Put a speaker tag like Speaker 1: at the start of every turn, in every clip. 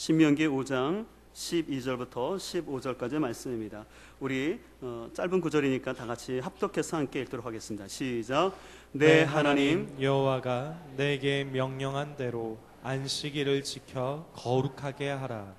Speaker 1: 신명기 5장 12절부터 15절까지의 말씀입니다. 우리 짧은 구절이니까 다 같이 합독해서 함께 읽도록 하겠습니다. 시작.
Speaker 2: 내 하나님 여호와가 내게 명령한 대로 안식일을 지켜 거룩하게 하라.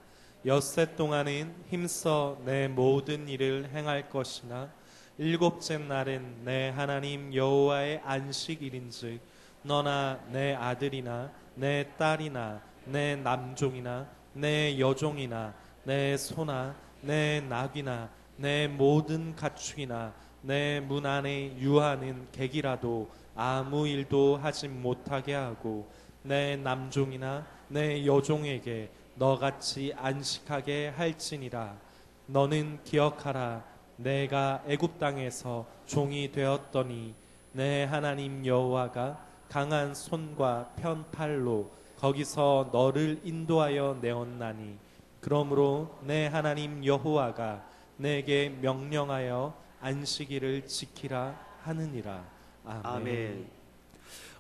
Speaker 2: 엿새 동안은 힘써 내 모든 일을 행할 것이나 일곱째 날은 내 하나님 여호와의 안식일인즉 너나 내 아들이나 내 딸이나 내 남종이나 내 여종이나 내 소나 내 낙이나 내 모든 가축이나 내 문 안에 유하는 객이라도 아무 일도 하지 못하게 하고 내 남종이나 내 여종에게 너같이 안식하게 할지니라. 너는 기억하라. 내가 애굽 땅에서 종이 되었더니 내 하나님 여호와가 강한 손과 편 팔로 거기서 너를 인도하여 내었나니 그러므로 내 하나님 여호와가 내게 명령하여 안식일을 지키라 하느니라. 아멘.
Speaker 1: 아멘.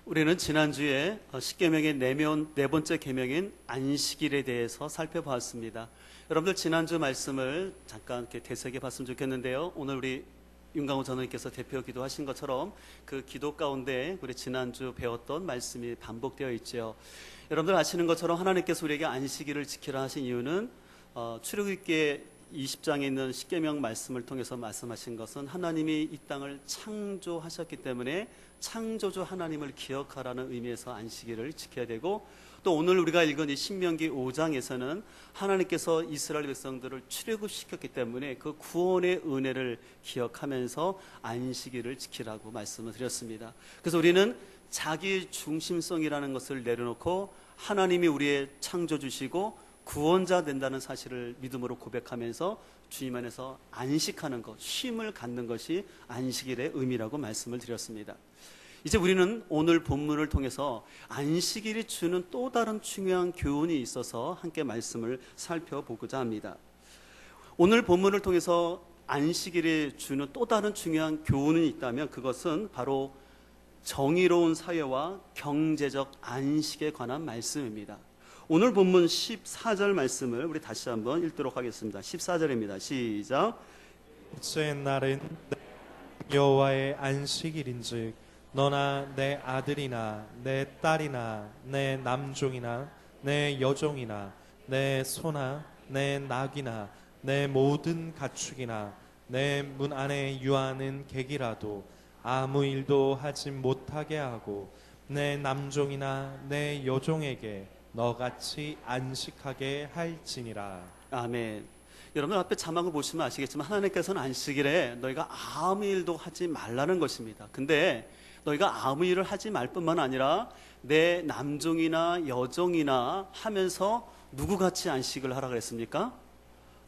Speaker 1: 우리는 지난주에 십계명의 네 번째 계명인 안식일에 대해서 살펴보았습니다. 여러분들 지난주 말씀을 잠깐 이렇게 되새겨 봤으면 좋겠는데요. 오늘 우리 윤강호 전원님께서 대표 기도하신 것처럼 그 기도 가운데 우리 지난주 배웠던 말씀이 반복되어 있죠. 여러분들 아시는 것처럼 하나님께서 우리에게 안식일을 지키라 하신 이유는 출애굽기 20장에 있는 십계명 말씀을 통해서 말씀하신 것은 하나님이 이 땅을 창조하셨기 때문에 창조주 하나님을 기억하라는 의미에서 안식일을 지켜야 되고, 또 오늘 우리가 읽은 이 신명기 5장에서는 하나님께서 이스라엘 백성들을 출애굽시켰기 때문에 그 구원의 은혜를 기억하면서 안식일을 지키라고 말씀을 드렸습니다. 그래서 우리는 자기 중심성이라는 것을 내려놓고 하나님이 우리의 창조주시고 구원자 된다는 사실을 믿음으로 고백하면서 주님 안에서 안식하는 것, 쉼을 갖는 것이 안식일의 의미라고 말씀을 드렸습니다. 이제 우리는 오늘 본문을 통해서 안식일이 주는 또 다른 중요한 교훈이 있어서 함께 말씀을 살펴보고자 합니다. 오늘 본문을 통해서 안식일이 주는 또 다른 중요한 교훈이 있다면 그것은 바로 정의로운 사회와 경제적 안식에 관한 말씀입니다. 오늘 본문 14절 말씀을 우리 다시 한번 읽도록 하겠습니다. 14절입니다. 시작.
Speaker 2: 첫째 날은 여호와의 안식일인즉 너나 내 아들이나 내 딸이나 내 남종이나 내 여종이나 내 소나 내 낙이나 내 모든 가축이나 내 문 안에 유하는 객이라도 아무 일도 하지 못하게 하고 내 남종이나 내 여종에게 너같이 안식하게 할지니라.
Speaker 1: 아멘. 여러분 앞에 자막을 보시면 아시겠지만 하나님께서는 안식일에 너희가 아무 일도 하지 말라는 것입니다. 근데 너희가 아무 일을 하지 말 뿐만 아니라 내 남종이나 여종이나 하면서 누구같이 안식을 하라 그랬습니까?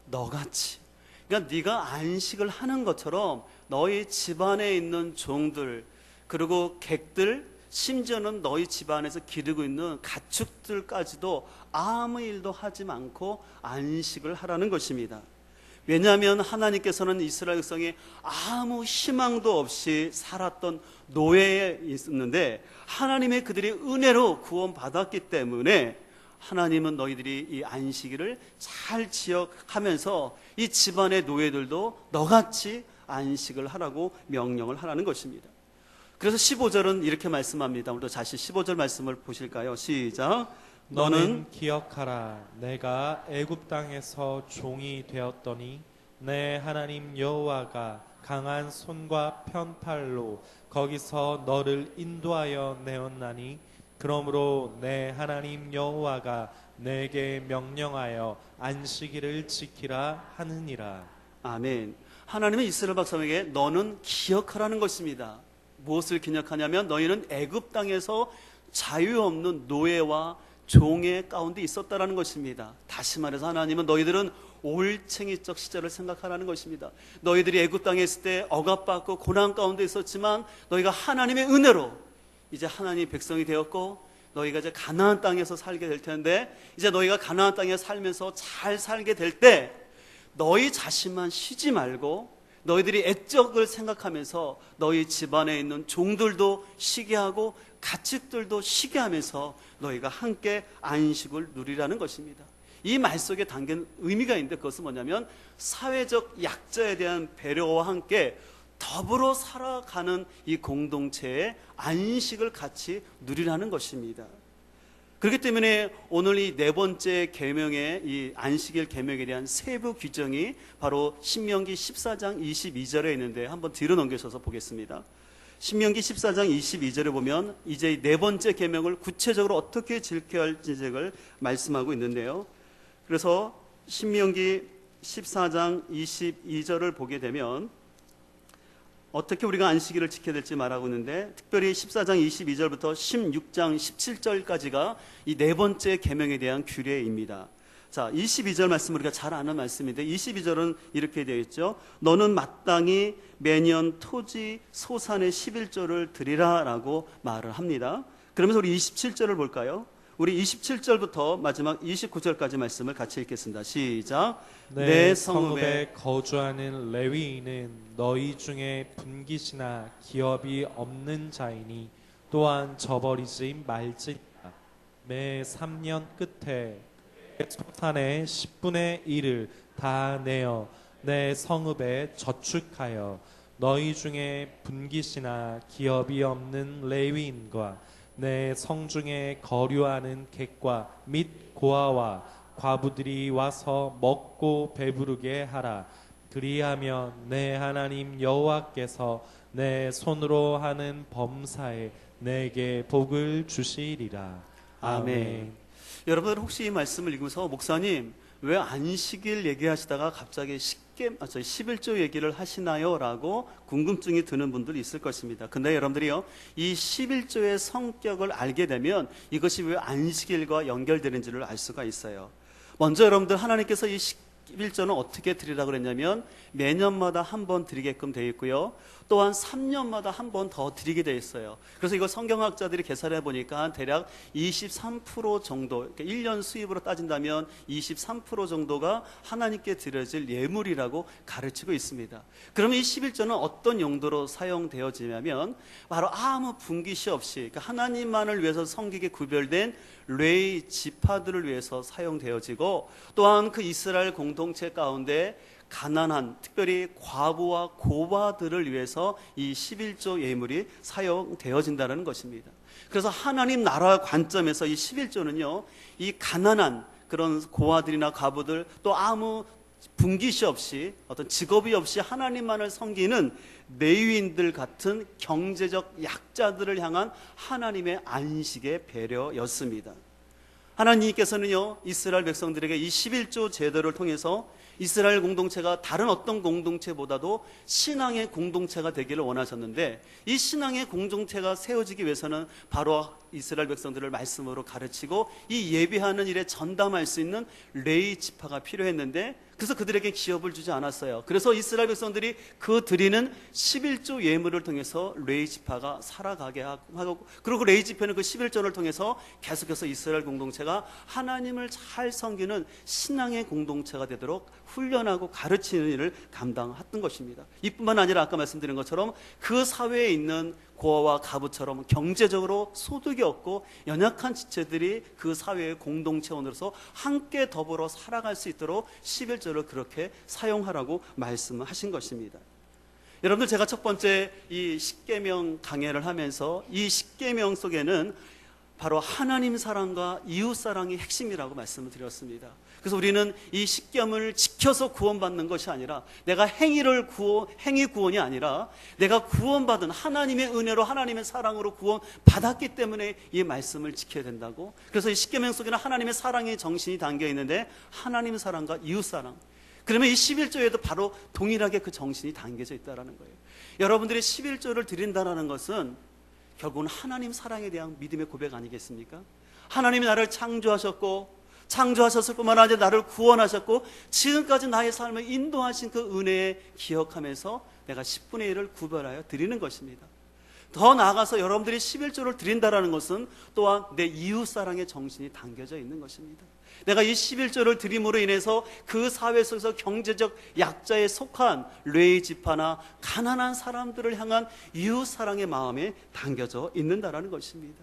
Speaker 1: 너같이. 그러니까 네가 안식을 하는 것처럼 너희 집안에 있는 종들, 그리고 객들, 심지어는 너희 집안에서 기르고 있는 가축들까지도 아무 일도 하지 않고 안식을 하라는 것입니다. 왜냐하면 하나님께서는 이스라엘 백성이 아무 희망도 없이 살았던 노예에 있었는데 하나님의 그들이 은혜로 구원받았기 때문에 하나님은 너희들이 이 안식일을 잘 지역하면서 이 집안의 노예들도 너같이 안식을 하라고 명령을 하라는 것입니다. 그래서 15절은 이렇게 말씀합니다. 우리도 다시 15절 말씀을 보실까요? 시작.
Speaker 2: 너는 기억하라. 내가 애굽 땅에서 종이 되었더니 내 하나님 여호와가 강한 손과 편 팔로 거기서 너를 인도하여 내었나니 그러므로 내 하나님 여호와가 내게 명령하여 안식일을 지키라 하느니라.
Speaker 1: 아멘. 하나님은 이스라엘 백성에게 너는 기억하라는 것입니다. 무엇을 기억하냐면 너희는 애굽 땅에서 자유 없는 노예와 종의 가운데 있었다라는 것입니다. 다시 말해서 하나님은 너희들은 올챙이적 시절을 생각하라는 것입니다. 너희들이 애굽 땅에 있을 때 억압받고 고난 가운데 있었지만 너희가 하나님의 은혜로 이제 하나님의 백성이 되었고 너희가 이제 가나안 땅에서 살게 될 텐데 이제 너희가 가나안 땅에 살면서 잘 살게 될 때 너희 자신만 쉬지 말고 너희들이 애적을 생각하면서 너희 집안에 있는 종들도 쉬게 하고 가축들도 쉬게 하면서 너희가 함께 안식을 누리라는 것입니다. 이 말 속에 담긴 의미가 있는데 그것은 뭐냐면 사회적 약자에 대한 배려와 함께 더불어 살아가는 이 공동체의 안식을 같이 누리라는 것입니다. 그렇기 때문에 오늘 이 네 번째 계명의 이 안식일 계명에 대한 세부 규정이 바로 신명기 14장 22절에 있는데 한번 뒤로 넘겨서서 보겠습니다. 신명기 14장 22절에 보면 이제 네 번째 계명을 구체적으로 어떻게 지켜야 할지를 말씀하고 있는데요. 그래서 신명기 14장 22절을 보게 되면 어떻게 우리가 안식일을 지켜야 될지 말하고 있는데, 특별히 14장 22절부터 16장 17절까지가 이 네 번째 계명에 대한 규례입니다. 자, 22절 말씀 우리가 잘 아는 말씀인데 22절은 이렇게 되어 있죠. 너는 마땅히 매년 토지 소산의 11조를 드리라 라고 말을 합니다. 그러면서 우리 27절을 볼까요? 우리 27절부터 마지막 29절까지 말씀을 같이 읽겠습니다. 시작.
Speaker 2: 내 성읍에 거주하는 레위인은 너희 중에 분깃이나 기업이 없는 자이니 또한 저버리지 말지니라. 매 3년 끝에 소산의 10분의 1을 다 내어 내 성읍에 저축하여 너희 중에 분깃이나 기업이 없는 레위인과 내 성중에 거류하는 객과 및 고아와 과부들이 와서 먹고 배부르게 하라. 그리하면 내 하나님 여호와께서 내 손으로 하는 범사에 내게 복을 주시리라. 아멘.
Speaker 1: 여러분들 혹시 이 말씀을 읽으면서 목사님 왜 안식일 얘기하시다가 갑자기 11조 얘기를 하시나요? 라고 궁금증이 드는 분들이 있을 것입니다. 근데 여러분들이요, 이 11조의 성격을 알게 되면 이것이 왜 안식일과 연결되는지를 알 수가 있어요. 먼저 여러분들, 하나님께서 이 11조는 어떻게 드리라고 그랬냐면 매년마다 한 번 드리게끔 되어 있고요, 또한 3년마다 한 번 더 드리게 되어 있어요. 그래서 이거 성경학자들이 계산해 보니까 대략 23% 정도, 그러니까 1년 수입으로 따진다면 23% 정도가 하나님께 드려질 예물이라고 가르치고 있습니다. 그러면 이 11조는 어떤 용도로 사용되어지냐면 바로 아무 분깃이 없이, 그러니까 하나님만을 위해서 섬기게 구별된 레위 지파들을 위해서 사용되어지고, 또한 그 이스라엘 공동체 가운데 가난한, 특별히 과부와 고아들을 위해서 이 11조 예물이 사용되어진다는 것입니다. 그래서 하나님 나라 관점에서 이 11조는요, 이 가난한 그런 고아들이나 과부들, 또 아무 분깃이 없이, 어떤 직업이 없이 하나님만을 섬기는 레위인들 같은 경제적 약자들을 향한 하나님의 안식의 배려였습니다. 하나님께서는요, 이스라엘 백성들에게 이 11조 제도를 통해서 이스라엘 공동체가 다른 어떤 공동체보다도 신앙의 공동체가 되기를 원하셨는데, 이 신앙의 공동체가 세워지기 위해서는 바로 이스라엘 백성들을 말씀으로 가르치고 이 예비하는 일에 전담할 수 있는 레위 지파가 필요했는데, 그래서 그들에게 기업을 주지 않았어요. 그래서 이스라엘 백성들이 그 드리는 11조 예물을 통해서 레위 지파가 살아가게 하고, 그리고 레위 지파는 그 11조를 통해서 계속해서 이스라엘 공동체가 하나님을 잘 섬기는 신앙의 공동체가 되도록 훈련하고 가르치는 일을 감당했던 것입니다. 이뿐만 아니라 아까 말씀드린 것처럼 그 사회에 있는 고아와 가부처럼 경제적으로 소득이 없고 연약한 지체들이 그 사회의 공동체원으로서 함께 더불어 살아갈 수 있도록 11조를 그렇게 사용하라고 말씀하신 것입니다. 여러분들, 제가 첫 번째 이 십계명 강해를 하면서 이 십계명 속에는 바로 하나님 사랑과 이웃 사랑이 핵심이라고 말씀을 드렸습니다. 그래서 우리는 이 십계명을 지켜서 구원받는 것이 아니라, 내가 행위 구원이 아니라 내가 구원받은 하나님의 은혜로, 하나님의 사랑으로 구원받았기 때문에 이 말씀을 지켜야 된다고. 그래서 이 십계명 속에는 하나님의 사랑의 정신이 담겨 있는데, 하나님의 사랑과 이웃 사랑, 그러면 이 11조에도 바로 동일하게 그 정신이 담겨져 있다는 거예요. 여러분들이 11조를 드린다는 것은 결국은 하나님 사랑에 대한 믿음의 고백 아니겠습니까? 하나님이 나를 창조하셨을 뿐만 아니라 나를 구원하셨고 지금까지 나의 삶을 인도하신 그 은혜에 기억하면서 내가 10분의 1을 구별하여 드리는 것입니다. 더 나아가서 여러분들이 11조를 드린다는 것은 또한 내 이웃 사랑의 정신이 담겨져 있는 것입니다. 내가 이 11조를 드림으로 인해서 그 사회 속에서 경제적 약자에 속한 레위 지파나 가난한 사람들을 향한 이웃 사랑의 마음에 담겨져 있는다라는 것입니다.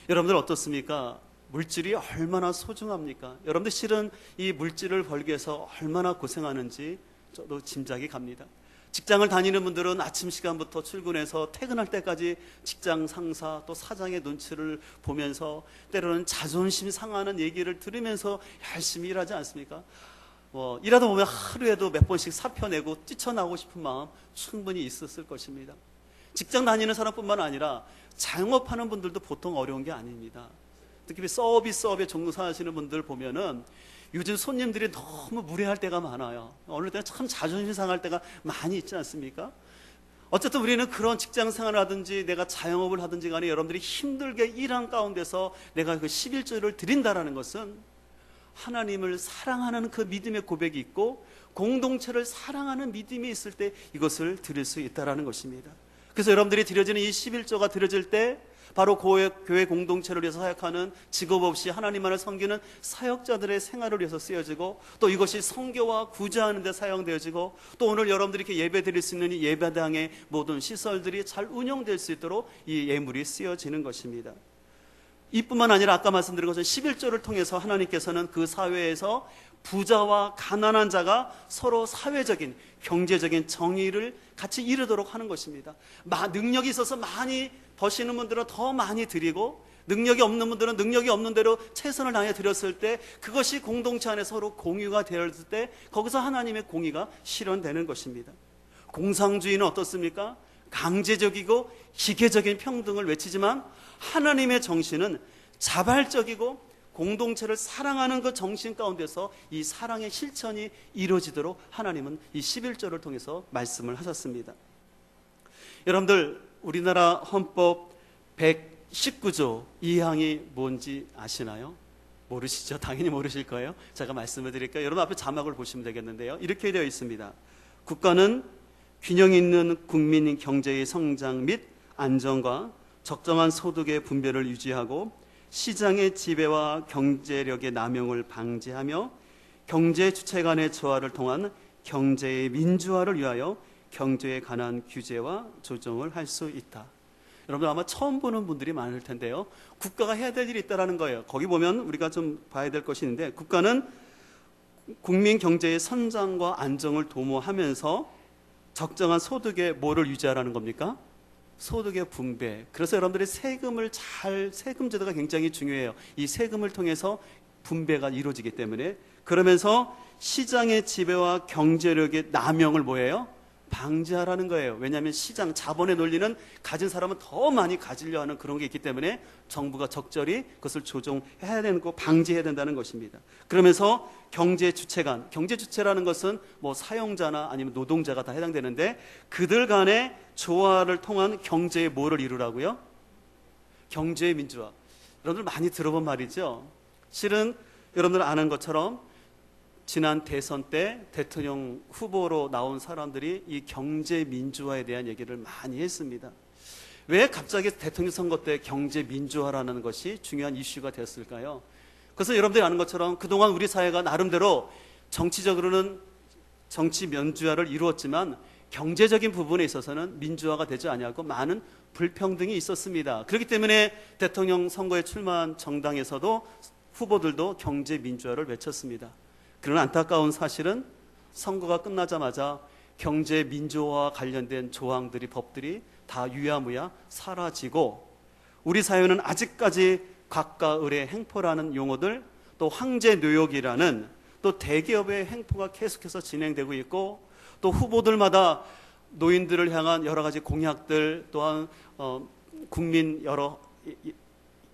Speaker 1: 여러분들 어떻습니까? 물질이 얼마나 소중합니까? 여러분들 실은 이 물질을 벌기 위해서 얼마나 고생하는지 저도 짐작이 갑니다. 직장을 다니는 분들은 아침 시간부터 출근해서 퇴근할 때까지 직장 상사 또 사장의 눈치를 보면서 때로는 자존심 상하는 얘기를 들으면서 열심히 일하지 않습니까? 일하다 보면 하루에도 몇 번씩 사표 내고 뛰쳐나오고 싶은 마음 충분히 있었을 것입니다. 직장 다니는 사람뿐만 아니라 자영업하는 분들도 보통 어려운 게 아닙니다. 특히 서비스업에 종사하시는 분들 보면은 요즘 손님들이 너무 무례할 때가 많아요. 어느 때는 참 자존심 상할 때가 많이 있지 않습니까? 어쨌든 우리는 그런 직장 생활을 하든지 내가 자영업을 하든지 간에 여러분들이 힘들게 일한 가운데서 내가 그 11조를 드린다라는 것은 하나님을 사랑하는 그 믿음의 고백이 있고 공동체를 사랑하는 믿음이 있을 때 이것을 드릴 수 있다라는 것입니다. 그래서 여러분들이 드려지는 이 11조가 드려질 때 바로 교회 공동체를 위해서 사역하는 직업 없이 하나님만을 섬기는 사역자들의 생활을 위해서 쓰여지고 또 이것이 선교와 구제하는 데 사용되어지고 또 오늘 여러분들이 이렇게 예배 드릴 수 있는 이 예배당의 모든 시설들이 잘 운영될 수 있도록 이 예물이 쓰여지는 것입니다. 이뿐만 아니라 아까 말씀드린 것은 11조를 통해서 하나님께서는 그 사회에서 부자와 가난한 자가 서로 사회적인 경제적인 정의를 같이 이루도록 하는 것입니다. 능력이 있어서 많이 버시는 분들은 더 많이 드리고 능력이 없는 분들은 능력이 없는 대로 최선을 다해 드렸을 때 그것이 공동체 안에 서로 공유가 되었을 때 거기서 하나님의 공의가 실현되는 것입니다. 공상주의는 어떻습니까? 강제적이고 기계적인 평등을 외치지만 하나님의 정신은 자발적이고 공동체를 사랑하는 그 정신 가운데서 이 사랑의 실천이 이루어지도록 하나님은 이 11조를 통해서 말씀을 하셨습니다. 여러분들 우리나라 헌법 119조 2항이 뭔지 아시나요? 모르시죠? 당연히 모르실 거예요. 제가 말씀을 드릴까요? 여러분 앞에 자막을 보시면 되겠는데요. 이렇게 되어 있습니다. 국가는 균형 있는 국민 경제의 성장 및 안정과 적정한 소득의 분배를 유지하고 시장의 지배와 경제력의 남용을 방지하며 경제 주체 간의 조화를 통한 경제의 민주화를 위하여 경제에 관한 규제와 조정을 할 수 있다. 여러분 아마 처음 보는 분들이 많을 텐데요. 국가가 해야 될 일이 있다는 거예요. 거기 보면 우리가 좀 봐야 될 것이 있는데 국가는 국민 경제의 선장과 안정을 도모하면서 적정한 소득의 뭐를 유지하라는 겁니까? 소득의 분배. 그래서 여러분들이 세금 제도가 굉장히 중요해요. 이 세금을 통해서 분배가 이루어지기 때문에 그러면서 시장의 지배와 경제력의 남용을 뭐예요? 방지하라는 거예요. 왜냐하면 시장 자본의 논리는 가진 사람은 더 많이 가지려 하는 그런 게 있기 때문에 정부가 적절히 그것을 조정해야 되는 거 방지해야 된다는 것입니다. 그러면서 경제 주체간, 경제 주체라는 것은 뭐 사용자나 아니면 노동자가 다 해당되는데 그들 간의 조화를 통한 경제의 뭐를 이루라고요? 경제의 민주화. 여러분들 많이 들어본 말이죠. 실은 여러분들 아는 것처럼 지난 대선 때 대통령 후보로 나온 사람들이 이 경제 민주화에 대한 얘기를 많이 했습니다. 왜 갑자기 대통령 선거 때 경제 민주화라는 것이 중요한 이슈가 됐을까요? 그래서 여러분들이 아는 것처럼 그동안 우리 사회가 나름대로 정치적으로는 정치 민주화를 이루었지만 경제적인 부분에 있어서는 민주화가 되지 않냐고 많은 불평등이 있었습니다. 그렇기 때문에 대통령 선거에 출마한 정당에서도 후보들도 경제 민주화를 외쳤습니다. 그런 안타까운 사실은 선거가 끝나자마자 경제 민주화와 관련된 조항들이 법들이 다 유야무야 사라지고 우리 사회는 아직까지 각과 을의 행포라는 용어들 또 황제 노역이라는 또 대기업의 행포가 계속해서 진행되고 있고 또 후보들마다 노인들을 향한 여러 가지 공약들 또한 국민 여러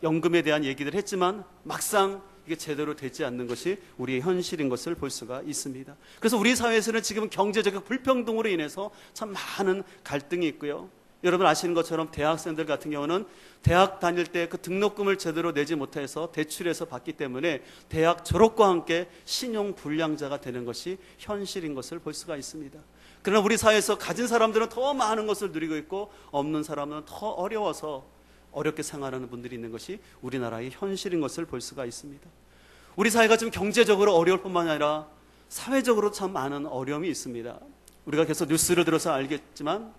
Speaker 1: 연금에 대한 얘기들 했지만 막상 이게 제대로 되지 않는 것이 우리의 현실인 것을 볼 수가 있습니다. 그래서 우리 사회에서는 지금 경제적 불평등으로 인해서 참 많은 갈등이 있고요. 여러분 아시는 것처럼 대학생들 같은 경우는 대학 다닐 때 그 등록금을 제대로 내지 못해서 대출해서 받기 때문에 대학 졸업과 함께 신용 불량자가 되는 것이 현실인 것을 볼 수가 있습니다. 그러나 우리 사회에서 가진 사람들은 더 많은 것을 누리고 있고 없는 사람은 더 어려워서 어렵게 생활하는 분들이 있는 것이 우리나라의 현실인 것을 볼 수가 있습니다. 우리 사회가 지금 경제적으로 어려울 뿐만 아니라 사회적으로 참 많은 어려움이 있습니다. 우리가 계속 뉴스를 들어서 알겠지만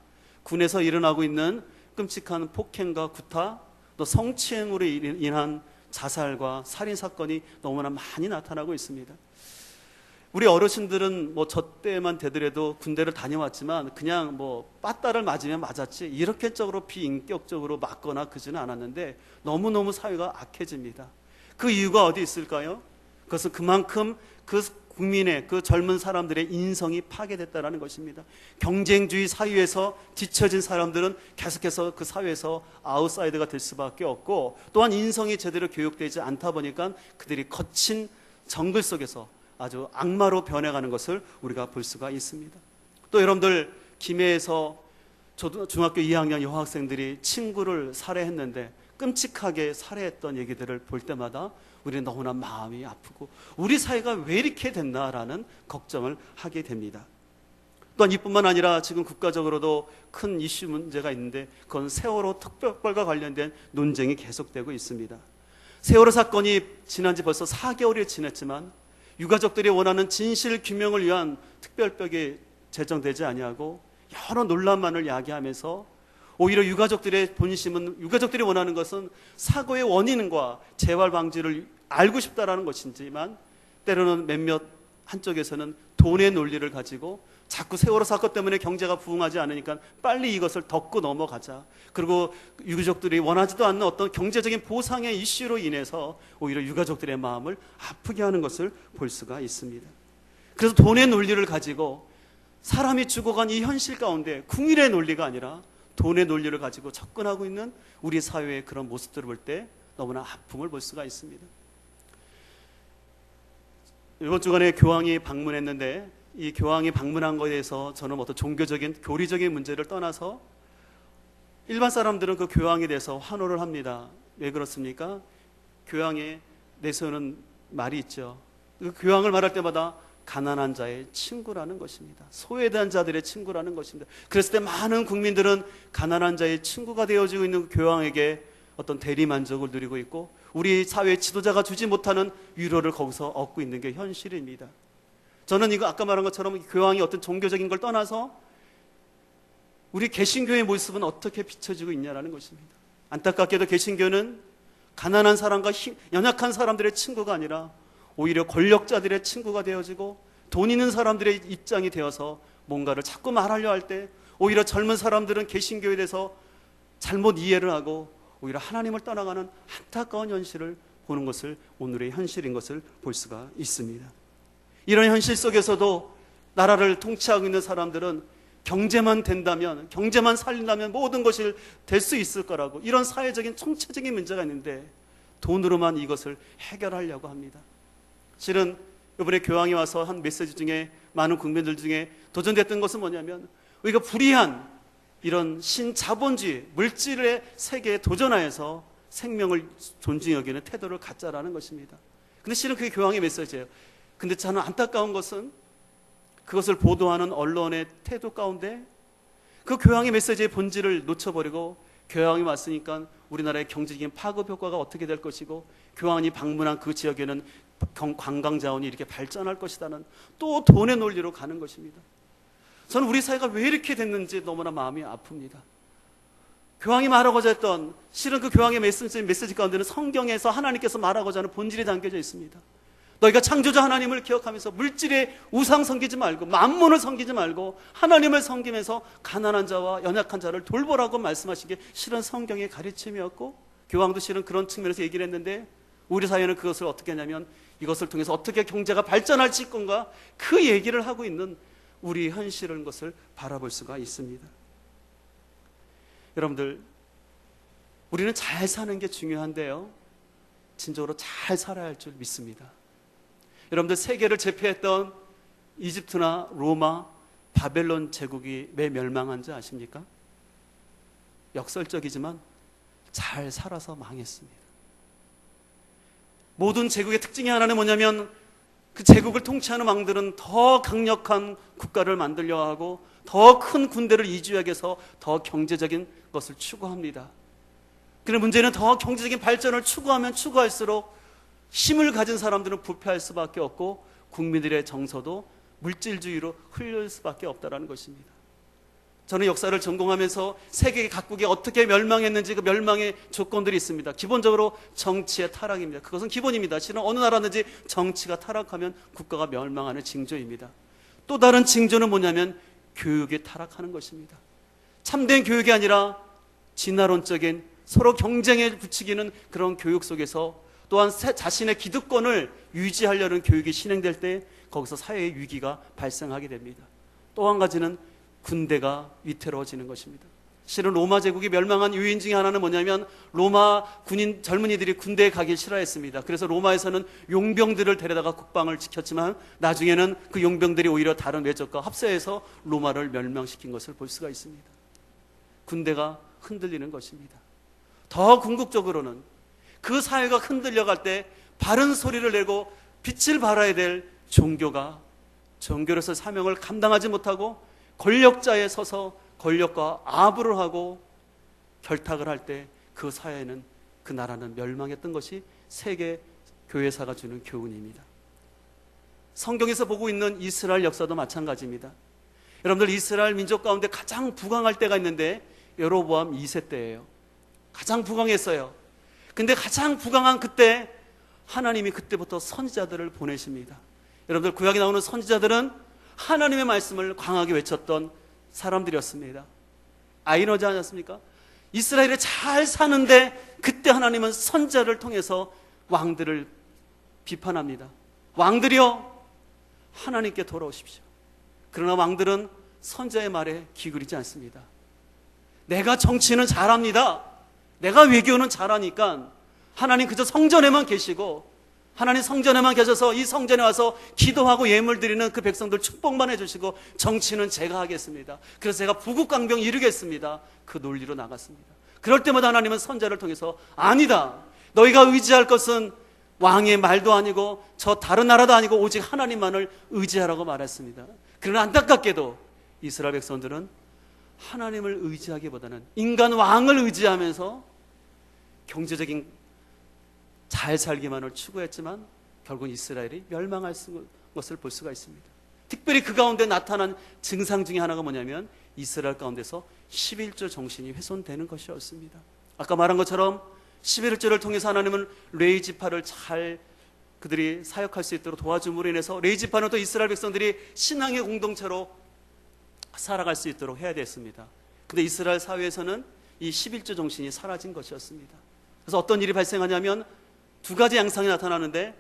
Speaker 1: 군에서 일어나고 있는 끔찍한 폭행과 구타 또 성추행으로 인한 자살과 살인 사건이 너무나 많이 나타나고 있습니다. 우리 어르신들은 뭐 저 때만 되더라도 군대를 다녀왔지만 그냥 뭐 빠따를 맞으면 맞았지 이렇게 적으로 비인격적으로 맞거나 그러지는 않았는데 너무너무 사회가 악해집니다. 그 이유가 어디 있을까요? 그것은 그만큼 그 국민의 그 젊은 사람들의 인성이 파괴됐다는 것입니다. 경쟁주의 사회에서 뒤처진 사람들은 계속해서 그 사회에서 아웃사이더가 될 수밖에 없고, 또한 인성이 제대로 교육되지 않다 보니까 그들이 거친 정글 속에서 아주 악마로 변해가는 것을 우리가 볼 수가 있습니다. 또 여러분들 김해에서 중학교 2학년 여학생들이 친구를 살해했는데 끔찍하게 살해했던 얘기들을 볼 때마다 우리는 너무나 마음이 아프고 우리 사회가 왜 이렇게 됐나라는 걱정을 하게 됩니다. 또한 이뿐만 아니라 지금 국가적으로도 큰 이슈 문제가 있는데 그건 세월호 특별법과 관련된 논쟁이 계속되고 있습니다. 세월호 사건이 지난 지 벌써 4개월이 지났지만 유가족들이 원하는 진실 규명을 위한 특별법이 제정되지 아니하고 여러 논란만을 야기하면서 오히려 유가족들의 본심은, 유가족들이 원하는 것은 사고의 원인과 재발 방지를 알고 싶다라는 것이지만 때로는 몇몇 한쪽에서는 돈의 논리를 가지고 자꾸 세월호 사건 때문에 경제가 부흥하지 않으니까 빨리 이것을 덮고 넘어가자, 그리고 유가족들이 원하지도 않는 어떤 경제적인 보상의 이슈로 인해서 오히려 유가족들의 마음을 아프게 하는 것을 볼 수가 있습니다. 그래서 돈의 논리를 가지고 사람이 죽어간 이 현실 가운데 궁일의 논리가 아니라 돈의 논리를 가지고 접근하고 있는 우리 사회의 그런 모습들을 볼 때 너무나 아픔을 볼 수가 있습니다. 이번 주간에 교황이 방문했는데 이 교황이 방문한 것에 대해서 저는 어떤 종교적인 교리적인 문제를 떠나서 일반 사람들은 그 교황에 대해서 환호를 합니다. 왜 그렇습니까? 교황에 내세우는 말이 있죠. 그 교황을 말할 때마다 가난한 자의 친구라는 것입니다. 소외된 자들의 친구라는 것입니다. 그랬을 때 많은 국민들은 가난한 자의 친구가 되어지고 있는 교황에게 어떤 대리만족을 누리고 있고 우리 사회의 지도자가 주지 못하는 위로를 거기서 얻고 있는 게 현실입니다. 저는 이거 아까 말한 것처럼 교황이 어떤 종교적인 걸 떠나서 우리 개신교의 모습은 어떻게 비춰지고 있냐라는 것입니다. 안타깝게도 개신교는 가난한 사람과 연약한 사람들의 친구가 아니라 오히려 권력자들의 친구가 되어지고 돈 있는 사람들의 입장이 되어서 뭔가를 자꾸 말하려 할 때 오히려 젊은 사람들은 개신교에 대해서 잘못 이해를 하고 오히려 하나님을 떠나가는 안타까운 현실을 보는 것을 오늘의 현실인 것을 볼 수가 있습니다. 이런 현실 속에서도 나라를 통치하고 있는 사람들은 경제만 된다면, 경제만 살린다면 모든 것이 될 수 있을 거라고, 이런 사회적인 총체적인 문제가 있는데 돈으로만 이것을 해결하려고 합니다. 실은 이번에 교황이 와서 한 메시지 중에 많은 국민들 중에 도전됐던 것은 뭐냐면 우리가 불의한 이런 신자본주의 물질의 세계에 도전하여서 생명을 존중히 여기는 태도를 갖자라는 것입니다. 근데 실은 그게 교황의 메시지예요. 근데 저는 안타까운 것은 그것을 보도하는 언론의 태도 가운데 그 교황의 메시지의 본질을 놓쳐버리고 교황이 왔으니까 우리나라의 경제적인 파급 효과가 어떻게 될 것이고 교황이 방문한 그 지역에는 관광 자원이 이렇게 발전할 것이다는 또 돈의 논리로 가는 것입니다. 저는 우리 사회가 왜 이렇게 됐는지 너무나 마음이 아픕니다. 교황이 말하고자 했던, 실은 그 교황의 메시지 가운데는 성경에서 하나님께서 말하고자 하는 본질이 담겨져 있습니다. 너희가 창조자 하나님을 기억하면서 물질의 우상 섬기지 말고 만몬을 섬기지 말고 하나님을 섬기면서 가난한 자와 연약한 자를 돌보라고 말씀하신 게 실은 성경의 가르침이었고, 교황도 실은 그런 측면에서 얘기를 했는데 우리 사회는 그것을 어떻게 하냐면 이것을 통해서 어떻게 경제가 발전할지 건가, 그 얘기를 하고 있는 우리 현실인 것을 바라볼 수가 있습니다. 여러분들, 우리는 잘 사는 게 중요한데요, 진정으로 잘 살아야 할 줄 믿습니다. 여러분들, 세계를 제패했던 이집트나 로마, 바벨론 제국이 왜 멸망한지 아십니까? 역설적이지만 잘 살아서 망했습니다. 모든 제국의 특징이 하나는 뭐냐면 그 제국을 통치하는 왕들은 더 강력한 국가를 만들려 하고 더 큰 군대를 이주하게 해서 더 경제적인 것을 추구합니다. 그런데 문제는 더 경제적인 발전을 추구하면 추구할수록 힘을 가진 사람들은 부패할 수밖에 없고 국민들의 정서도 물질주의로 흘릴 수밖에 없다는 것입니다. 저는 역사를 전공하면서 세계 각국이 어떻게 멸망했는지 그 멸망의 조건들이 있습니다. 기본적으로 정치의 타락입니다. 그것은 기본입니다. 실은 어느 나라든지 정치가 타락하면 국가가 멸망하는 징조입니다. 또 다른 징조는 뭐냐면 교육이 타락하는 것입니다. 참된 교육이 아니라 진화론적인 서로 경쟁에 부추기는 그런 교육 속에서 또한 자신의 기득권을 유지하려는 교육이 진행될 때 거기서 사회의 위기가 발생하게 됩니다. 또 한 가지는 군대가 위태로워지는 것입니다. 실은 로마 제국이 멸망한 요인 중에 하나는 뭐냐면 로마 군인 젊은이들이 군대에 가기 싫어했습니다. 그래서 로마에서는 용병들을 데려다가 국방을 지켰지만 나중에는 그 용병들이 오히려 다른 외적과 합세해서 로마를 멸망시킨 것을 볼 수가 있습니다. 군대가 흔들리는 것입니다. 더 궁극적으로는 그 사회가 흔들려갈 때 바른 소리를 내고 빛을 발해야 될 종교가 종교로서 사명을 감당하지 못하고 권력자에 서서 권력과 아부를 하고 결탁을 할 때 그 사회는, 그 나라는 멸망했던 것이 세계 교회사가 주는 교훈입니다. 성경에서 보고 있는 이스라엘 역사도 마찬가지입니다. 여러분들, 이스라엘 민족 가운데 가장 부강할 때가 있는데 여로보암 2세 때예요. 가장 부강했어요. 근데 가장 부강한 그때 하나님이 그때부터 선지자들을 보내십니다. 여러분들, 구약에 나오는 선지자들은 하나님의 말씀을 강하게 외쳤던 사람들이었습니다. 아이러지 않았습니까? 이스라엘이 잘 사는데 그때 하나님은 선지자를 통해서 왕들을 비판합니다. 왕들이여, 하나님께 돌아오십시오. 그러나 왕들은 선지자의 말에 귀 기울이지 않습니다. 내가 정치는 잘합니다. 내가 외교는 잘하니까 하나님 그저 성전에만 계시고, 하나님 성전에만 계셔서 이 성전에 와서 기도하고 예물 드리는 그 백성들 축복만 해주시고 정치는 제가 하겠습니다. 그래서 제가 부국강병 이루겠습니다. 그 논리로 나갔습니다. 그럴 때마다 하나님은 선지자를 통해서 아니다, 너희가 의지할 것은 왕의 말도 아니고 저 다른 나라도 아니고 오직 하나님만을 의지하라고 말했습니다. 그러나 안타깝게도 이스라엘 백성들은 하나님을 의지하기보다는 인간 왕을 의지하면서 경제적인 잘 살기만을 추구했지만 결국 이스라엘이 멸망할 것을 볼 수가 있습니다. 특별히 그 가운데 나타난 증상 중에 하나가 뭐냐면 이스라엘 가운데서 11조 정신이 훼손되는 것이었습니다. 아까 말한 것처럼 11조를 통해서 하나님은 레위 지파를 잘 그들이 사역할 수 있도록 도와줌으로 인해서 레위 지파는 또 이스라엘 백성들이 신앙의 공동체로 살아갈 수 있도록 해야 됐습니다. 근데 이스라엘 사회에서는 이 11조 정신이 사라진 것이었습니다. 그래서 어떤 일이 발생하냐면 두 가지 양상이 나타나는데,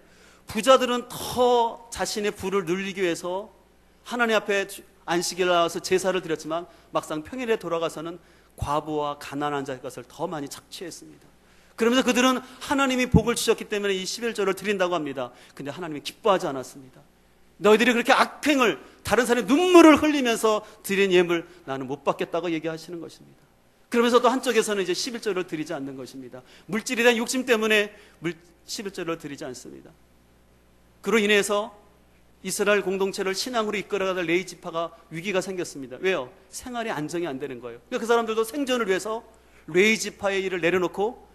Speaker 1: 부자들은 더 자신의 부를 늘리기 위해서 하나님 앞에 안식일을 나와서 제사를 드렸지만 막상 평일에 돌아가서는 과부와 가난한 자의 것을 더 많이 착취했습니다. 그러면서 그들은 하나님이 복을 주셨기 때문에 이 11조를 드린다고 합니다. 근데 하나님이 기뻐하지 않았습니다. 너희들이 그렇게 악행을, 다른 사람의 눈물을 흘리면서 드린 예물 나는 못 받겠다고 얘기하시는 것입니다. 그러면서 또 한쪽에서는 이제 11조를 드리지 않는 것입니다. 물질에 대한 욕심 때문에 11조를 드리지 않습니다. 그로 인해서 이스라엘 공동체를 신앙으로 이끌어가던 레위 지파가 위기가 생겼습니다. 왜요? 생활이 안정이 안 되는 거예요. 그러니까 그 사람들도 생존을 위해서 레위 지파의 일을 내려놓고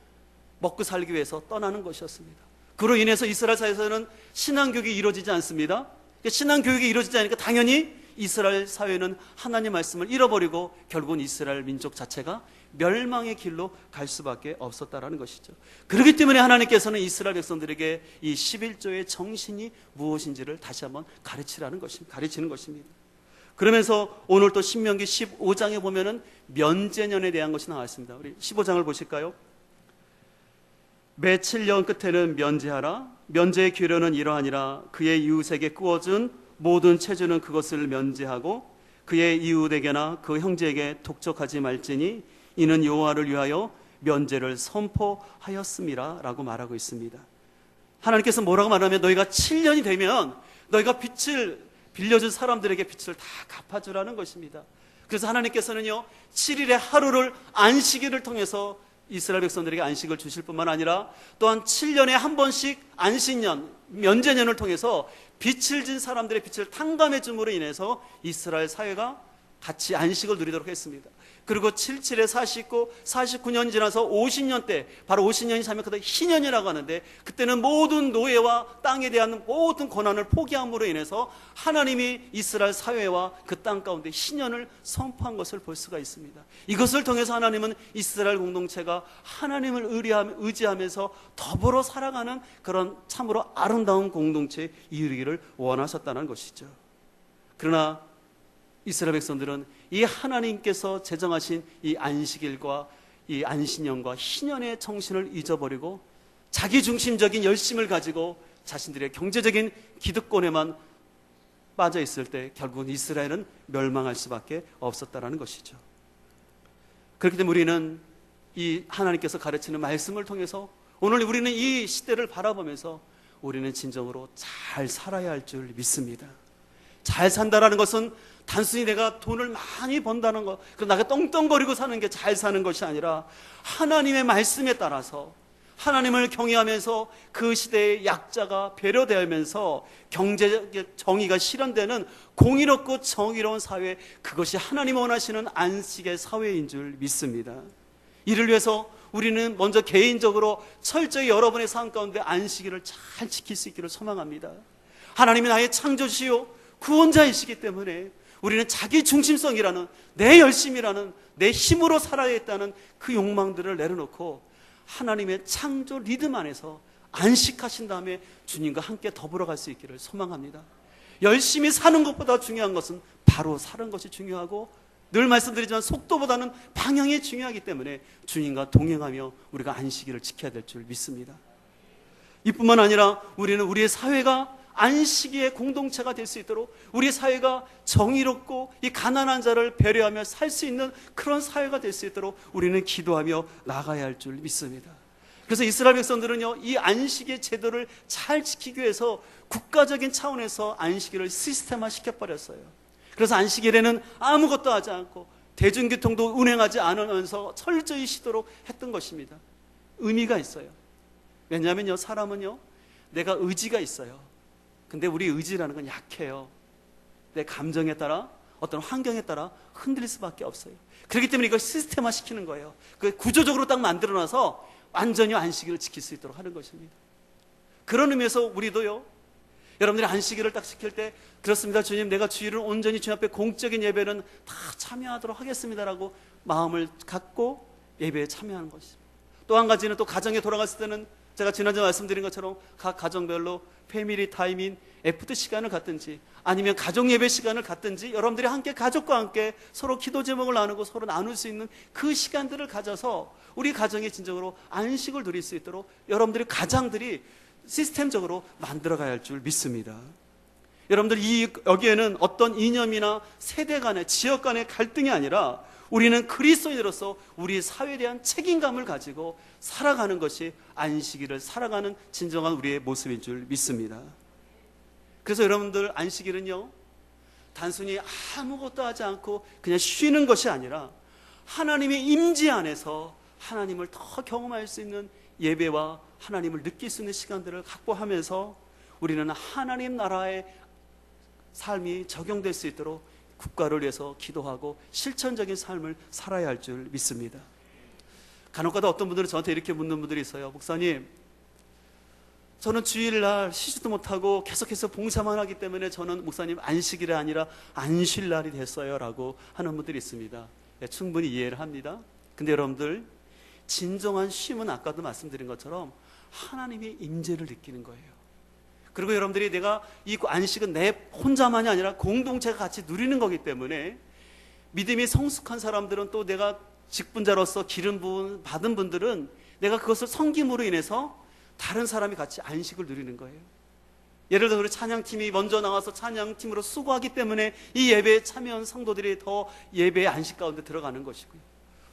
Speaker 1: 먹고 살기 위해서 떠나는 것이었습니다. 그로 인해서 이스라엘 사회에서는 신앙교육이 이루어지지 않습니다. 신앙교육이 이루어지지 않으니까 당연히 이스라엘 사회는 하나님 말씀을 잃어버리고 결국은 이스라엘 민족 자체가 멸망의 길로 갈 수밖에 없었다라는 것이죠. 그렇기 때문에 하나님께서는 이스라엘 백성들에게 이 11조의 정신이 무엇인지를 다시 한번 가르치는 것입니다. 그러면서 오늘 또 신명기 15장에 보면은 면제년에 대한 것이 나와 있습니다. 우리 15장을 보실까요? 매 7년 끝에는 면제하라. 면제의 규례는 이러하니라. 그의 이웃에게 꾸어준 모든 체주는 그것을 면제하고 그의 이웃에게나 그 형제에게 독촉하지 말지니 이는 여호와를 위하여 면제를 선포하였음이라 라고 말하고 있습니다. 하나님께서 뭐라고 말하면 너희가 7년이 되면 너희가 빚을 빌려준 사람들에게 빚을 다 갚아주라는 것입니다. 그래서 하나님께서는요 7일의 하루를 안식일을 통해서 이스라엘 백성들에게 안식을 주실 뿐만 아니라 또한 7년에 한 번씩 안식년, 면제년을 통해서 빚을 진 사람들의 빚을 탕감해 줌으로 인해서 이스라엘 사회가 같이 안식을 누리도록 했습니다. 그리고 77에 49, 49년 지나서 50년 때, 바로 50년이 차면 그때 희년이라고 하는데, 그때는 모든 노예와 땅에 대한 모든 권한을 포기함으로 인해서 하나님이 이스라엘 사회와 그 땅 가운데 희년을 선포한 것을 볼 수가 있습니다. 이것을 통해서 하나님은 이스라엘 공동체가 하나님을 의지하면서 더불어 살아가는 그런 참으로 아름다운 공동체에 이르기를 원하셨다는 것이죠. 그러나 이스라엘 백성들은 이 하나님께서 제정하신 이 안식일과 이 안식년과 희년의 정신을 잊어버리고 자기 중심적인 열심을 가지고 자신들의 경제적인 기득권에만 빠져 있을 때 결국은 이스라엘은 멸망할 수밖에 없었다는 것이죠. 그렇기 때문에 우리는 이 하나님께서 가르치는 말씀을 통해서 오늘 우리는 이 시대를 바라보면서 우리는 진정으로 잘 살아야 할 줄 믿습니다. 잘 산다라는 것은 단순히 내가 돈을 많이 번다는 것, 그리고 나가 떵떵거리고 사는 게 잘 사는 것이 아니라 하나님의 말씀에 따라서 하나님을 경외하면서 그 시대의 약자가 배려되면서 경제적 정의가 실현되는 공의롭고 정의로운 사회, 그것이 하나님 원하시는 안식의 사회인 줄 믿습니다. 이를 위해서 우리는 먼저 개인적으로 철저히 여러분의 삶 가운데 안식일을 잘 지킬 수 있기를 소망합니다. 하나님이 나의 창조주요 구원자이시기 때문에 우리는 자기 중심성이라는, 내 열심이라는, 내 힘으로 살아야겠다는 그 욕망들을 내려놓고 하나님의 창조 리듬 안에서 안식하신 다음에 주님과 함께 더불어 갈 수 있기를 소망합니다. 열심히 사는 것보다 중요한 것은 바로 사는 것이 중요하고, 늘 말씀드리지만 속도보다는 방향이 중요하기 때문에 주님과 동행하며 우리가 안식일을 지켜야 될 줄 믿습니다. 이뿐만 아니라 우리는 우리의 사회가 안식일의 공동체가 될 수 있도록, 우리 사회가 정의롭고 이 가난한 자를 배려하며 살 수 있는 그런 사회가 될 수 있도록 우리는 기도하며 나가야 할 줄 믿습니다. 그래서 이스라엘 백성들은요, 이 안식의 제도를 잘 지키기 위해서 국가적인 차원에서 안식일을 시스템화 시켜버렸어요. 그래서 안식일에는 아무것도 하지 않고 대중교통도 운행하지 않으면서 철저히 쉬도록 했던 것입니다. 의미가 있어요. 왜냐하면요, 사람은요, 내가 의지가 있어요. 근데 우리 의지라는 건 약해요. 내 감정에 따라, 어떤 환경에 따라 흔들릴 수밖에 없어요. 그렇기 때문에 이걸 시스템화 시키는 거예요. 그 구조적으로 딱 만들어놔서 완전히 안식일을 지킬 수 있도록 하는 것입니다. 그런 의미에서 우리도요, 여러분들이 안식일을 딱 지킬 때, 그렇습니다, 주님, 내가 주일을 온전히 주님 앞에 공적인 예배는 다 참여하도록 하겠습니다라고 마음을 갖고 예배에 참여하는 것입니다. 또 한 가지는, 또 가정에 돌아갔을 때는 제가 지난주에 말씀드린 것처럼 각 가정별로 패밀리 타임인 애프터 시간을 갖든지 아니면 가족 예배 시간을 갖든지, 여러분들이 함께 가족과 함께 서로 기도 제목을 나누고 서로 나눌 수 있는 그 시간들을 가져서 우리 가정에 진정으로 안식을 누릴 수 있도록 여러분들이 가장들이 시스템적으로 만들어가야 할 줄 믿습니다. 여러분들, 여기에는 어떤 이념이나 세대 간의, 지역 간의 갈등이 아니라 우리는 그리스도인으로서 우리 사회에 대한 책임감을 가지고 살아가는 것이 안식일을 살아가는 진정한 우리의 모습인 줄 믿습니다. 그래서 여러분들, 안식일은요, 단순히 아무것도 하지 않고 그냥 쉬는 것이 아니라 하나님의 임재 안에서 하나님을 더 경험할 수 있는 예배와 하나님을 느낄 수 있는 시간들을 확보하면서 우리는 하나님 나라의 삶이 적용될 수 있도록 국가를 위해서 기도하고 실천적인 삶을 살아야 할 줄 믿습니다. 간혹가다 어떤 분들은 저한테 이렇게 묻는 분들이 있어요. 목사님, 저는 주일날 쉬지도 못하고 계속해서 봉사만 하기 때문에 저는, 목사님, 안식일이 아니라 안쉴날이 됐어요 라고 하는 분들이 있습니다. 네, 충분히 이해를 합니다. 근데 여러분들, 진정한 쉼은 아까도 말씀드린 것처럼 하나님의 임재를 느끼는 거예요. 그리고 여러분들이, 내가 이 안식은 내 혼자만이 아니라 공동체가 같이 누리는 거기 때문에 믿음이 성숙한 사람들은, 또 내가 직분자로서 기름 부음 받은 분들은 내가 그것을 섬김으로 인해서 다른 사람이 같이 안식을 누리는 거예요. 예를 들어 우리 찬양팀이 먼저 나와서 찬양팀으로 수고하기 때문에 이 예배에 참여한 성도들이 더 예배의 안식 가운데 들어가는 것이고요.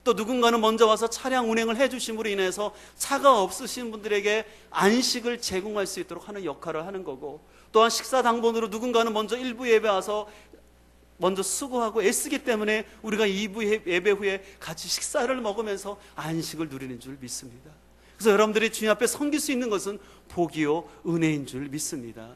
Speaker 1: 또 누군가는 먼저 와서 차량 운행을 해주심으로 인해서 차가 없으신 분들에게 안식을 제공할 수 있도록 하는 역할을 하는 거고, 또한 식사 당번으로 누군가는 먼저 1부 예배 와서 먼저 수고하고 애쓰기 때문에 우리가 2부 예배 후에 같이 식사를 먹으면서 안식을 누리는 줄 믿습니다. 그래서 여러분들이 주님 앞에 섬길 수 있는 것은 복이요 은혜인 줄 믿습니다.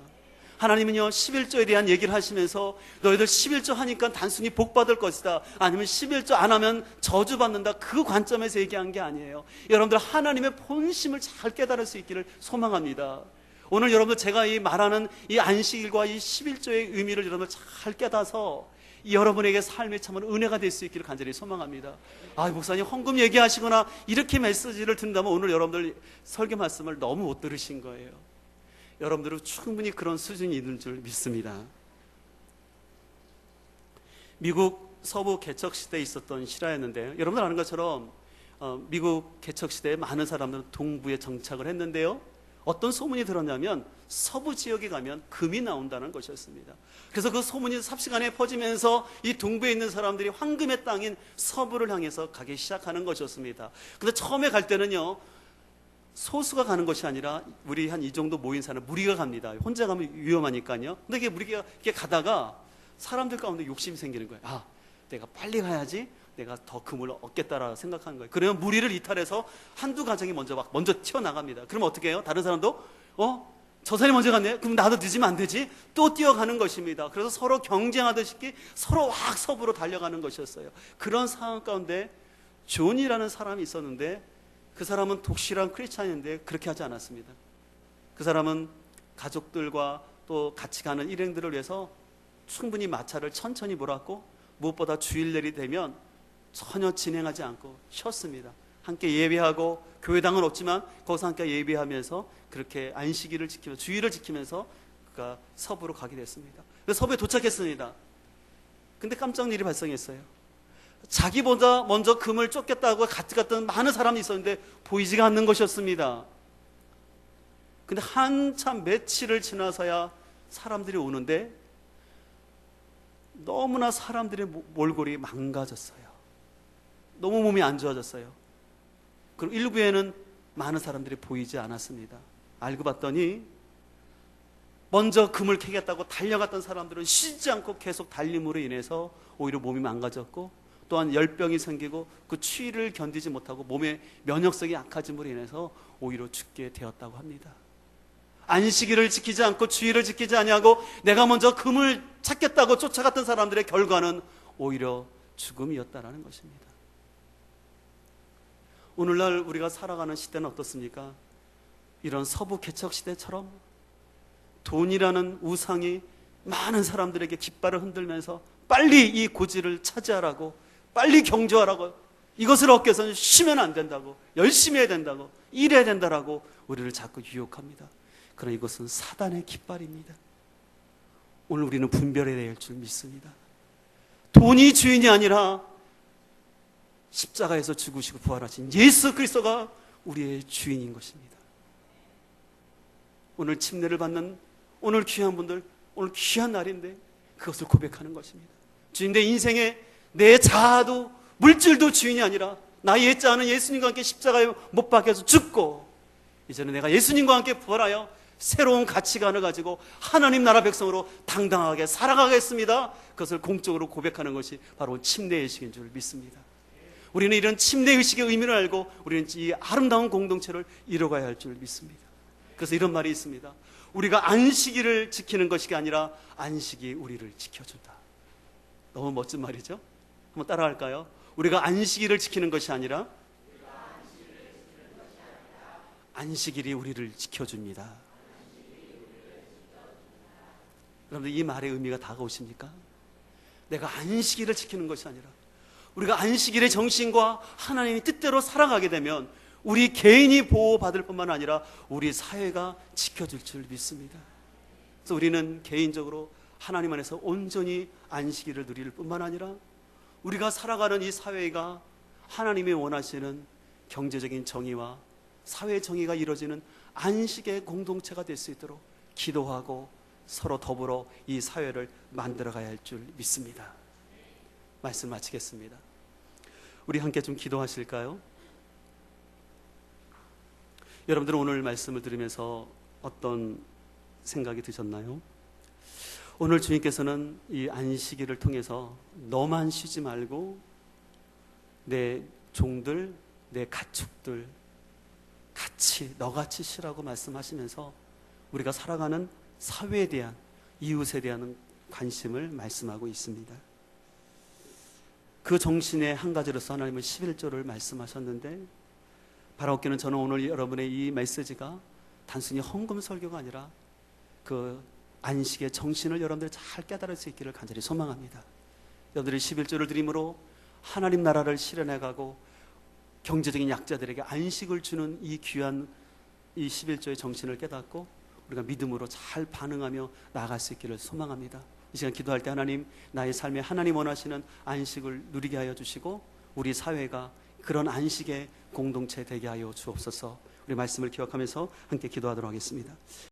Speaker 1: 하나님은요 11조에 대한 얘기를 하시면서 너희들 11조 하니까 단순히 복 받을 것이다, 아니면 11조 안 하면 저주 받는다, 그 관점에서 얘기한 게 아니에요. 여러분들 하나님의 본심을 잘 깨달을 수 있기를 소망합니다. 오늘 여러분들 제가 이 말하는 이 안식일과 이 11조의 의미를 여러분들 잘 깨닫아서 여러분에게 삶의 참으로 은혜가 될 수 있기를 간절히 소망합니다. 목사님 헌금 얘기하시거나 이렇게 메시지를 듣는다면 오늘 여러분들 설교 말씀을 너무 못 들으신 거예요. 여러분들은 충분히 그런 수준이 있는 줄 믿습니다. 미국 서부 개척 시대에 있었던 실화였는데요, 여러분들 아는 것처럼 미국 개척 시대에 많은 사람들은 동부에 정착을 했는데요, 어떤 소문이 들었냐면 서부 지역에 가면 금이 나온다는 것이었습니다. 그래서 그 소문이 삽시간에 퍼지면서 이 동부에 있는 사람들이 황금의 땅인 서부를 향해서 가기 시작하는 것이었습니다. 근데 처음에 갈 때는요 소수가 가는 것이 아니라 우리 한 이 정도 모인 사람 무리가 갑니다. 혼자 가면 위험하니까요. 근데 이게 무리가 이렇게 가다가 사람들 가운데 욕심이 생기는 거예요. 내가 빨리 가야지 내가 더 금을 얻겠다라 생각하는 거예요. 그러면 무리를 이탈해서 한두 가정이 먼저 튀어나갑니다. 그러면 어떻게 해요? 다른 사람도 저 사람이 먼저 갔네? 그럼 나도 늦으면 안 되지? 또 뛰어가는 것입니다. 그래서 서로 경쟁하듯이 서로 확 서부로 달려가는 것이었어요. 그런 상황 가운데 존이라는 사람이 있었는데 그 사람은 독실한 크리스찬인데 그렇게 하지 않았습니다. 그 사람은 가족들과 또 같이 가는 일행들을 위해서 충분히 마차를 천천히 몰았고 무엇보다 주일날이 되면 전혀 진행하지 않고 쉬었습니다. 함께 예배하고 교회당은 없지만 거기서 함께 예배하면서 그렇게 안식일을 지키면서 주일을 지키면서 그가 서부로 가게 됐습니다. 그래서 서부에 도착했습니다. 근데 깜짝 일이 발생했어요. 자기보다 먼저 금을 쫓겠다고 같이 갔던 많은 사람이 있었는데 보이지가 않는 것이었습니다. 근데 한참 며칠을 지나서야 사람들이 오는데 너무나 사람들의 몰골이 망가졌어요. 너무 몸이 안 좋아졌어요. 그리고 일부에는 많은 사람들이 보이지 않았습니다. 알고 봤더니 먼저 금을 캐겠다고 달려갔던 사람들은 쉬지 않고 계속 달림으로 인해서 오히려 몸이 망가졌고 또한 열병이 생기고 그 추위를 견디지 못하고 몸의 면역성이 약해짐으로 인해서 오히려 죽게 되었다고 합니다. 안식일을 지키지 않고 주일을 지키지 아니하고 내가 먼저 금을 찾겠다고 쫓아갔던 사람들의 결과는 오히려 죽음이었다라는 것입니다. 오늘날 우리가 살아가는 시대는 어떻습니까? 이런 서부 개척 시대처럼 돈이라는 우상이 많은 사람들에게 깃발을 흔들면서 빨리 이 고지를 차지하라고, 빨리 경주하라고, 이것을 얻기 위해서는 쉬면 안 된다고, 열심히 해야 된다고, 일해야 된다라고 우리를 자꾸 유혹합니다. 그러나 이것은 사단의 깃발입니다. 오늘 우리는 분별해야 될 줄 믿습니다. 돈이 주인이 아니라 십자가에서 죽으시고 부활하신 예수 그리스도가 우리의 주인인 것입니다. 오늘 침례를 받는 오늘 귀한 분들, 오늘 귀한 날인데 그것을 고백하는 것입니다. 주인, 내 인생에 내 자아도 물질도 주인이 아니라 나의 자아는 예수님과 함께 십자가에 못 박혀서 죽고 이제는 내가 예수님과 함께 부활하여 새로운 가치관을 가지고 하나님 나라 백성으로 당당하게 살아가겠습니다. 그것을 공적으로 고백하는 것이 바로 침례의식인 줄 믿습니다. 우리는 이런 침례의식의 의미를 알고 우리는 이 아름다운 공동체를 이뤄가야 할 줄 믿습니다. 그래서 이런 말이 있습니다. 우리가 안식일을 지키는 것이 아니라 안식이 우리를 지켜준다. 너무 멋진 말이죠? 한번 따라할까요? 우리가 안식일을 지키는 것이 아니라 안식일이 우리를 지켜줍니다. 여러분들 이 말의 의미가 다가오십니까? 내가 안식일을 지키는 것이 아니라 우리가 안식일의 정신과 하나님의 뜻대로 살아가게 되면 우리 개인이 보호받을 뿐만 아니라 우리 사회가 지켜줄 줄 믿습니다. 그래서 우리는 개인적으로 하나님 안에서 온전히 안식일을 누릴 뿐만 아니라 우리가 살아가는 이 사회가 하나님이 원하시는 경제적인 정의와 사회 정의가 이루어지는 안식의 공동체가 될 수 있도록 기도하고 서로 더불어 이 사회를 만들어가야 할 줄 믿습니다. 말씀 마치겠습니다. 우리 함께 좀 기도하실까요? 여러분들은 오늘 말씀을 들으면서 어떤 생각이 드셨나요? 오늘 주님께서는 이 안식일을 통해서 너만 쉬지 말고 내 종들, 내 가축들 같이 너같이 쉬라고 말씀하시면서 우리가 살아가는 사회에 대한 이웃에 대한 관심을 말씀하고 있습니다. 그 정신의 한 가지로서 하나님은 11조를 말씀하셨는데, 바라옵기는 저는 오늘 여러분의 이 메시지가 단순히 헌금 설교가 아니라 그 안식의 정신을 여러분들이 잘 깨달을 수 있기를 간절히 소망합니다. 여러분들이 11조를 드림으로 하나님 나라를 실현해가고 경제적인 약자들에게 안식을 주는 이 귀한 이 11조의 정신을 깨닫고 우리가 믿음으로 잘 반응하며 나아갈 수 있기를 소망합니다. 이 시간 기도할 때 하나님, 나의 삶에 하나님 원하시는 안식을 누리게 하여 주시고 우리 사회가 그런 안식의 공동체 되게 하여 주옵소서. 우리 말씀을 기억하면서 함께 기도하도록 하겠습니다.